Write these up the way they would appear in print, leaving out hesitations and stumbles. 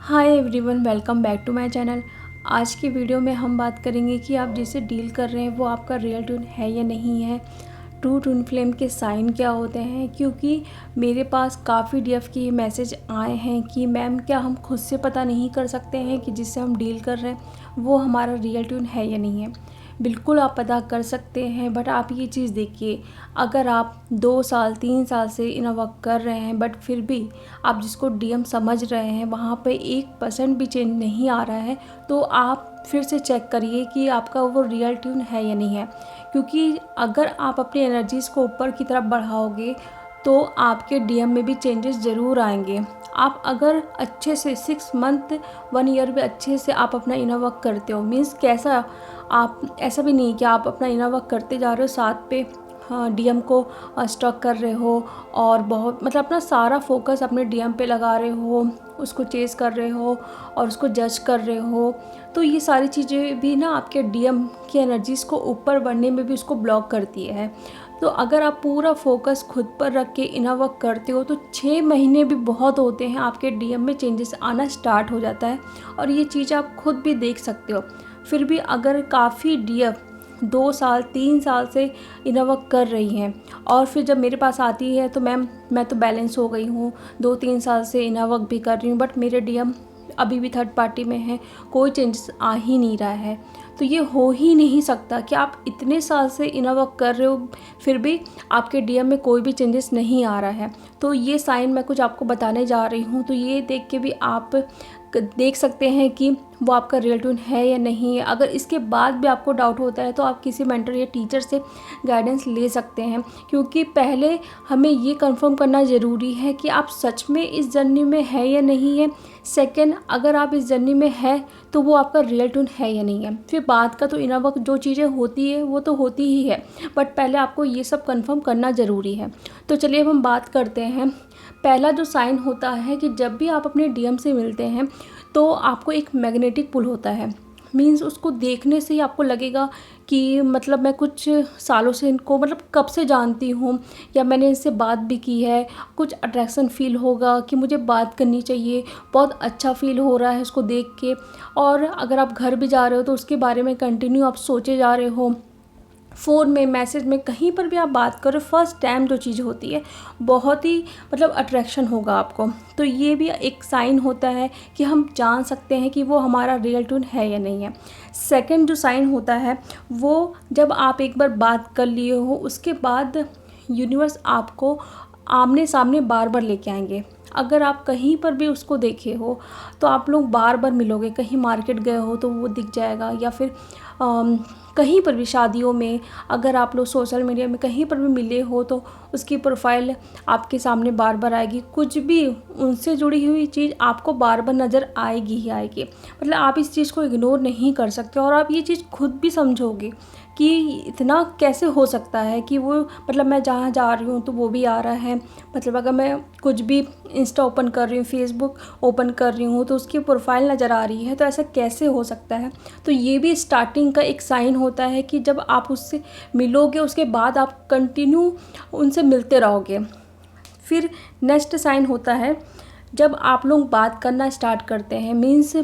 Hi everyone, welcome back to my channel. आज की video में हम बात करेंगे कि आप जिससे डील कर रहे हैं वो आपका रियल ट्विन है या नहीं है। ट्रू ट्विन फ्लेम के साइन क्या होते हैं, क्योंकि मेरे पास काफ़ी डीएफ के मैसेज आए हैं कि मैम क्या हम खुद से पता नहीं कर सकते हैं कि जिससे हम डील कर रहे हैं वो हमारा रियल ट्विन है या नहीं है। बिल्कुल आप पता कर सकते हैं, बट आप ये चीज़ देखिए, अगर आप 2 साल 3 साल से इन वर्क कर रहे हैं बट फिर भी आप जिसको डीएम समझ रहे हैं वहाँ पे 1% भी चेंज नहीं आ रहा है, तो आप फिर से चेक करिए कि आपका वो रियल ट्यून है या नहीं है। क्योंकि अगर आप अपनी एनर्जीज़ को ऊपर की तरफ बढ़ाओगे तो आपके डीएम में भी चेंजेस ज़रूर आएंगे। आप अगर अच्छे से 6 मंथ 1 ईयर भी अच्छे से आप अपना इनर वर्क करते हो, मीन्स कैसा, आप ऐसा भी नहीं कि आप अपना इनर वर्क करते जा रहे हो साथ पे डीएम को स्टॉक कर रहे हो और बहुत मतलब अपना सारा फोकस अपने डीएम पे लगा रहे हो, उसको चेस कर रहे हो और उसको जज कर रहे हो। तो ये सारी चीज़ें भी ना आपके डीएम की एनर्जीज़ को ऊपर बढ़ने में भी उसको ब्लॉक करती है। तो अगर आप पूरा फोकस खुद पर रख के इनर वर्क करते हो तो 6 महीने भी बहुत होते हैं, आपके डीएम में चेंजेस आना स्टार्ट हो जाता है। और ये चीज़ आप खुद भी देख सकते हो। फिर भी अगर काफ़ी डीएफ 2 साल 3 साल से इनर वर्क कर रही हैं और फिर जब मेरे पास आती है तो मैम मैं तो बैलेंस हो गई हूँ, 2-3 साल से इनर वर्क भी कर रही हूँ बट मेरे डीएम अभी भी थर्ड पार्टी में है, कोई चेंजेस आ ही नहीं रहा है। तो ये हो ही नहीं सकता कि आप इतने साल से इनर वर्क कर रहे हो फिर भी आपके डीएम में कोई भी चेंजेस नहीं आ रहा है। तो ये साइन मैं कुछ आपको बताने जा रही हूँ, तो ये देख के भी आप देख सकते हैं कि वो आपका रियल ट्विन है या नहीं है। अगर इसके बाद भी आपको डाउट होता है तो आप किसी मेंटर या टीचर से गाइडेंस ले सकते हैं, क्योंकि पहले हमें ये कंफर्म करना ज़रूरी है कि आप सच में इस जर्नी में है या नहीं है। सेकंड, अगर आप इस जर्नी में है तो वो आपका रियल ट्विन है या नहीं है। फिर बाद का तो इनर वर्क जो चीज़ें होती है वो तो होती ही है, बट पहले आपको ये सब कंफर्म करना ज़रूरी है। तो चलिए अब हम बात करते हैं। पहला जो साइन होता है कि जब भी आप अपने डीएम से मिलते हैं तो आपको एक मैग्नेटिक पुल होता है। मीन्स उसको देखने से ही आपको लगेगा कि मतलब मैं कुछ सालों से इनको मतलब कब से जानती हूँ या मैंने इनसे बात भी की है। कुछ अट्रैक्शन फ़ील होगा कि मुझे बात करनी चाहिए, बहुत अच्छा फ़ील हो रहा है उसको देख के। और अगर आप घर भी जा रहे हो तो उसके बारे में कंटिन्यू आप सोचे जा रहे हो, फ़ोन में, मैसेज में, कहीं पर भी आप बात करो, फर्स्ट टाइम जो चीज़ होती है बहुत ही मतलब अट्रैक्शन होगा आपको। तो ये भी एक साइन होता है कि हम जान सकते हैं कि वो हमारा रियल ट्विन है या नहीं है। सेकंड जो साइन होता है वो जब आप एक बार बात कर लिए हो उसके बाद यूनिवर्स आपको आमने सामने बार बार लेके आएंगे। अगर आप कहीं पर भी उसको देखे हो तो आप लोग बार बार मिलोगे, कहीं मार्केट गए हो तो वो दिख जाएगा, या फिर कहीं पर भी शादियों में, अगर आप लोग सोशल मीडिया में कहीं पर भी मिले हो तो उसकी प्रोफाइल आपके सामने बार बार आएगी। कुछ भी उनसे जुड़ी हुई चीज़ आपको बार बार नज़र आएगी ही आएगी। मतलब आप इस चीज़ को इग्नोर नहीं कर सकते और आप ये चीज़ खुद भी समझोगे कि इतना कैसे हो सकता है कि वो मतलब मैं जहाँ जा रही हूँ तो वो भी आ रहा है। मतलब अगर मैं कुछ भी इंस्टा ओपन कर रही हूँ, फेसबुक ओपन कर रही हूँ तो उसकी प्रोफाइल नज़र आ रही है, तो ऐसा कैसे हो सकता है। तो ये भी स्टार्टिंग का एक साइन होता है कि जब आप उससे मिलोगे उसके बाद आप कंटिन्यू उनसे मिलते रहोगे। फिर नेक्स्ट साइन होता है जब आप लोग बात करना स्टार्ट करते हैं, मीन्स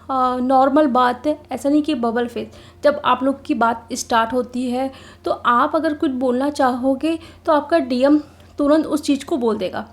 नॉर्मल बात है, ऐसा नहीं कि बबल फेस। जब आप लोग की बात स्टार्ट होती है तो आप अगर कुछ बोलना चाहोगे तो आपका डीएम तुरंत उस चीज़ को बोल देगा।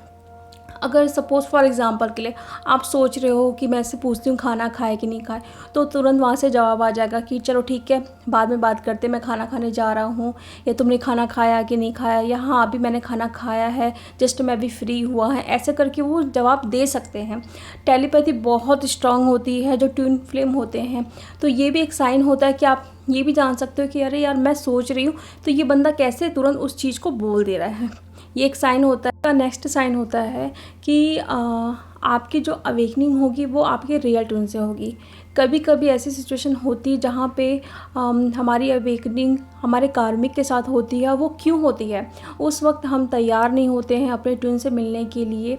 अगर सपोज़ फॉर एग्ज़ाम्पल के लिए आप सोच रहे हो कि मैं इससे पूछती हूँ खाना खाए कि नहीं खाए, तो तुरंत वहाँ से जवाब आ जाएगा कि चलो ठीक है बाद में बात करते, मैं खाना खाने जा रहा हूँ, या तुमने खाना खाया कि नहीं खाया, या हाँ अभी मैंने खाना खाया है, जस्ट मैं अभी फ्री हुआ है। ऐसे करके वो जवाब दे सकते हैं। टेलीपैथी बहुत स्ट्रांग होती है जो ट्विन फ्लेम होते हैं। तो ये भी एक साइन होता है कि आप ये भी जान सकते हो कि अरे यार मैं सोच रही हूँ तो ये बंदा कैसे तुरंत उस चीज़ को बोल दे रहा है। ये एक साइन होता है। नेक्स्ट साइन होता है कि आपकी जो अवेकनिंग होगी वो आपके रियल ट्विन से होगी। कभी कभी ऐसी सिचुएशन होती है जहाँ पे हमारी अवेकनिंग हमारे कार्मिक के साथ होती है। वो क्यों होती है? उस वक्त हम तैयार नहीं होते हैं अपने ट्विन से मिलने के लिए,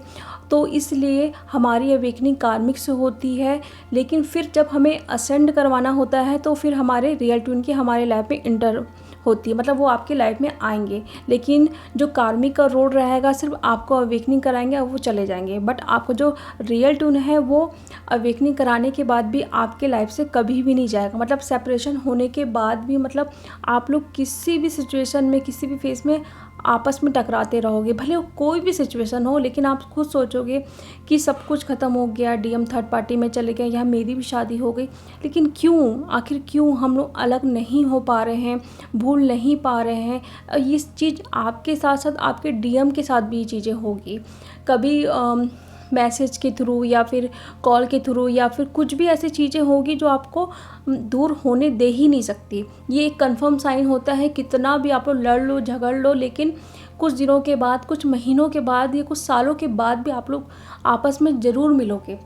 तो इसलिए हमारी अवेकनिंग कार्मिक से होती है। लेकिन फिर जब हमें असेंड करवाना होता है तो फिर हमारे रियल ट्विन की हमारे लाइफ में इंटर होती है, मतलब वो आपकी लाइफ में आएंगे। लेकिन जो कार्मिक का रोल रहेगा सिर्फ आपको अवेकनिंग कराएंगे और वो चले जाएंगे। बट आपका जो रियल ट्विन है वो अवेकनिंग कराने के बाद भी आपके लाइफ से कभी भी नहीं जाएगा। मतलब सेपरेशन होने के बाद भी मतलब आप लोग किसी भी सिचुएशन में, किसी भी फेस में आपस में टकराते रहोगे, भले वो कोई भी सिचुएशन हो। लेकिन आप खुद सोचोगे कि सब कुछ ख़त्म हो गया, डीएम थर्ड पार्टी में चले गए, यहाँ मेरी भी शादी हो गई, लेकिन क्यों, आखिर क्यों हम लोग अलग नहीं हो पा रहे हैं, भूल नहीं पा रहे हैं। ये चीज़ आपके साथ साथ आपके डीएम के साथ भी ये चीज़ें होगी। कभी मैसेज के थ्रू या फिर कॉल के थ्रू या फिर कुछ भी ऐसी चीज़ें होगी जो आपको दूर होने दे ही नहीं सकती। ये एक कंफर्म साइन होता है, कितना भी आप लोग लड़ लो झगड़ लो, लेकिन कुछ दिनों के बाद, कुछ महीनों के बाद या कुछ सालों के बाद भी आप लोग आपस में ज़रूर मिलोगे।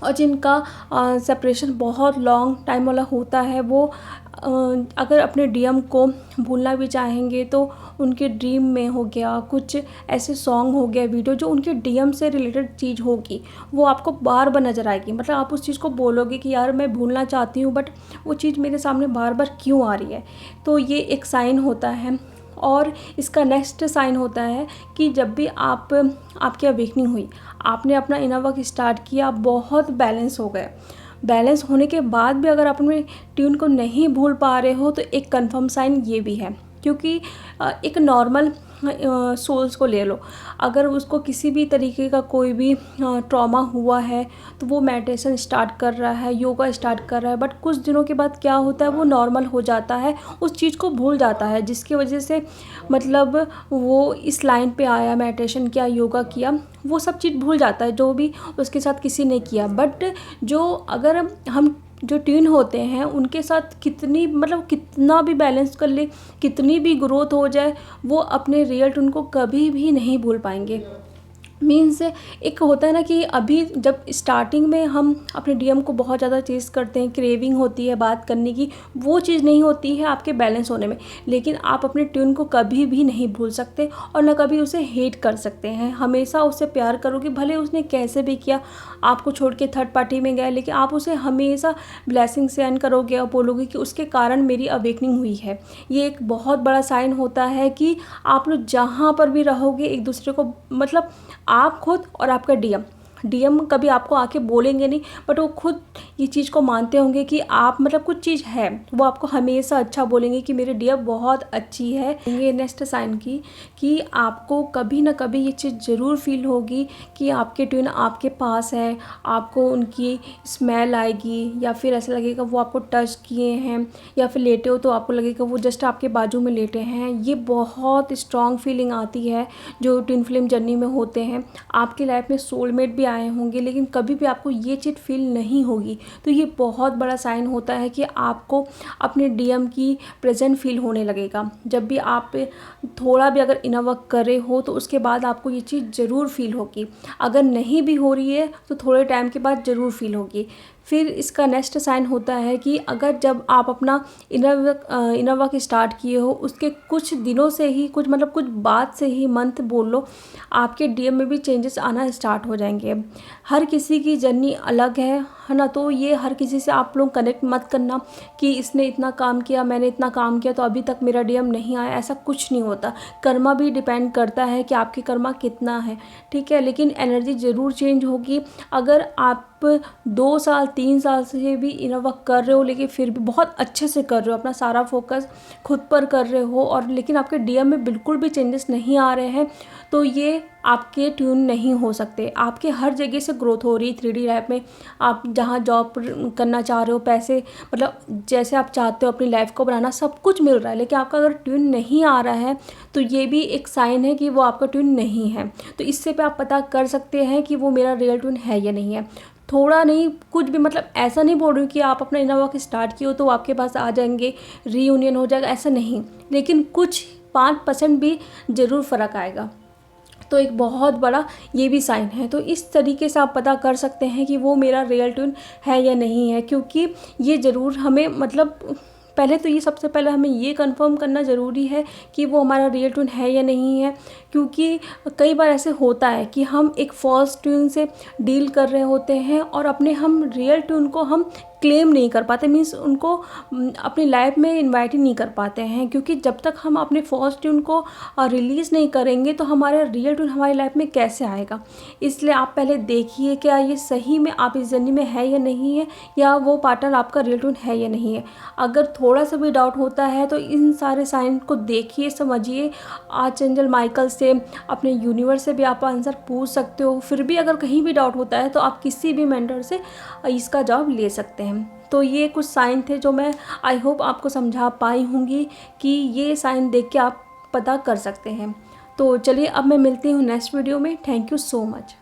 और जिनका सेपरेशन बहुत लॉन्ग टाइम वाला होता है, वो अगर अपने डीएम को भूलना भी चाहेंगे तो उनके ड्रीम में हो गया, कुछ ऐसे सॉन्ग हो गया, वीडियो जो उनके डीएम से रिलेटेड चीज़ होगी, वो आपको बार बार नज़र आएगी। मतलब आप उस चीज़ को बोलोगे कि यार मैं भूलना चाहती हूँ, बट वो चीज़ मेरे सामने बार बार क्यों आ रही है। तो ये एक साइन होता है। और इसका नेक्स्ट साइन होता है कि जब भी आपकी अवेकनिंग हुई, आपने अपना इनर वर्क स्टार्ट किया, बहुत बैलेंस हो गए। बैलेंस होने के बाद भी अगर आप अपने ट्यून को नहीं भूल पा रहे हो तो एक कंफर्म साइन ये भी है। क्योंकि एक नॉर्मल सोल्स को ले लो, अगर उसको किसी भी तरीके का कोई भी ट्रॉमा हुआ है तो वो मेडिटेशन स्टार्ट कर रहा है, योगा स्टार्ट कर रहा है, बट कुछ दिनों के बाद क्या होता है, वो नॉर्मल हो जाता है, उस चीज़ को भूल जाता है, जिसकी वजह से मतलब वो इस लाइन पे आया, मेडिटेशन किया, योगा किया, वो सब चीज़ भूल जाता है जो भी उसके साथ किसी ने किया। बट जो अगर हम जो ट्यून होते हैं उनके साथ कितनी मतलब कितना भी बैलेंस कर ले, कितनी भी ग्रोथ हो जाए, वो अपने रियल ट्यून को कभी भी नहीं भूल पाएंगे। मीन्स एक होता है ना कि अभी जब स्टार्टिंग में हम अपने डीएम को बहुत ज़्यादा चेज़ करते हैं, क्रेविंग होती है बात करने की, वो चीज़ नहीं होती है आपके बैलेंस होने में। लेकिन आप अपने ट्यून को कभी भी नहीं भूल सकते और ना कभी उसे हेट कर सकते हैं। हमेशा उससे प्यार करोगे, भले उसने कैसे भी किया, आपको छोड़ के थर्ड पार्टी में गया, लेकिन आप उसे हमेशा ब्लेसिंग सेंड करोगे और बोलोगे कि उसके कारण मेरी अवेकनिंग हुई है। ये एक बहुत बड़ा साइन होता है कि आप लोग जहाँ पर भी रहोगे एक दूसरे को, मतलब आप खुद और आपका डीएम कभी आपको आके बोलेंगे नहीं, बट वो खुद ये चीज़ को मानते होंगे कि आप मतलब कुछ चीज़ है, वो आपको हमेशा अच्छा बोलेंगे कि मेरे डीएम बहुत अच्छी है। ये नेक्स्ट साइन की कि आपको कभी ना कभी ये चीज़ ज़रूर फील होगी कि आपके ट्यून आपके पास है, आपको उनकी स्मेल आएगी, या फिर ऐसा लगेगा वो आपको टच किए हैं, या फिर लेटे हो तो आपको लगेगा वो जस्ट आपके बाजू में लेटे हैं। ये बहुत स्ट्रॉन्ग फीलिंग आती है जो ट्विन फ्लेम जर्नी में होते हैं। आपकी लाइफ में सोलमेट भी आए होंगे, लेकिन कभी भी आपको ये चीज़ फील नहीं होगी। तो ये बहुत बड़ा साइन होता है कि आपको अपने डीएम की प्रेजेंट फील होने लगेगा। जब भी आप थोड़ा भी अगर इनर वर्क कर रहे हो तो उसके बाद आपको ये चीज़ ज़रूर फील होगी। अगर नहीं भी हो रही है तो थोड़े टाइम के बाद ज़रूर फील होगी। फिर इसका नेक्स्ट साइन होता है कि अगर जब आप अपना इनर वर्क स्टार्ट किए हो, उसके कुछ दिनों से ही, कुछ बाद से ही, मंथ बोल लो, आपके डीएम में भी चेंजेस आना स्टार्ट हो जाएंगे। हर किसी की जर्नी अलग है ना। तो ये हर किसी से आप लोग कनेक्ट मत करना कि इसने इतना काम किया, मैंने इतना काम किया तो अभी तक मेरा डीएम नहीं आया, ऐसा कुछ नहीं होता। कर्मा भी डिपेंड करता है कि आपकी कर्मा कितना है, ठीक है। लेकिन एनर्जी ज़रूर चेंज होगी। अगर आप 2 साल 3 साल से भी इनर वर्क कर रहे हो, लेकिन फिर भी बहुत अच्छे से कर रहे हो, अपना सारा फोकस खुद पर कर रहे हो, और लेकिन आपके डीएम में बिल्कुल भी चेंजेस नहीं आ रहे हैं, तो ये आपके ट्यून नहीं हो सकते। आपके हर जगह से ग्रोथ हो रही है 3D लाइफ में। आप जहाँ जॉब करना चाह रहे हो, पैसे मतलब जैसे आप चाहते हो अपनी लाइफ को बनाना, सब कुछ मिल रहा है, लेकिन आपका अगर ट्यून नहीं आ रहा है तो ये भी एक साइन है कि वो आपका ट्यून नहीं है। तो इससे पे आप पता कर सकते हैं कि वो मेरा रियल ट्यून है या नहीं है। थोड़ा नहीं, कुछ भी, मतलब ऐसा नहीं बोल रही हूँ कि आप अपना इनर वर्क स्टार्ट किए हो तो आपके पास आ जाएंगे, रीयूनियन हो जाएगा, ऐसा नहीं। लेकिन कुछ 5% भी ज़रूर फ़र्क आएगा। तो एक बहुत बड़ा ये भी साइन है। तो इस तरीके से आप पता कर सकते हैं कि वो मेरा रियल ट्यून है या नहीं है। क्योंकि ये ज़रूर हमें मतलब पहले तो ये सबसे पहले हमें ये कंफर्म करना ज़रूरी है कि वो हमारा रियल ट्यून है या नहीं है। क्योंकि कई बार ऐसे होता है कि हम एक फॉल्स ट्यून से डील कर रहे होते हैं और अपने हम रियल ट्यून को हम क्लेम नहीं कर पाते, मीन्स उनको अपनी लाइफ में इनवाइट ही नहीं कर पाते हैं, क्योंकि जब तक हम अपने फर्स्ट ट्यून को रिलीज़ नहीं करेंगे तो हमारा रियल ट्यून हमारी लाइफ में कैसे आएगा। इसलिए आप पहले देखिए क्या ये सही में आप इस जर्नी में है या नहीं है, या वो पार्टनर आपका रियल ट्यून है या नहीं है। अगर थोड़ा सा भी डाउट होता है तो इन सारे साइन को देखिए, समझिए। आर्चएंजल माइकल से, अपने यूनिवर्स से भी आप आंसर पूछ सकते हो। फिर भी अगर कहीं भी डाउट होता है तो आप किसी भी मेंटर से इसका जवाब ले सकते हैं। तो ये कुछ साइन थे जो मैं आई होप आपको समझा पाई होंगी कि ये साइन देख के आप पता कर सकते हैं। तो चलिए अब मैं मिलती हूँ नेक्स्ट वीडियो में। Thank you so much.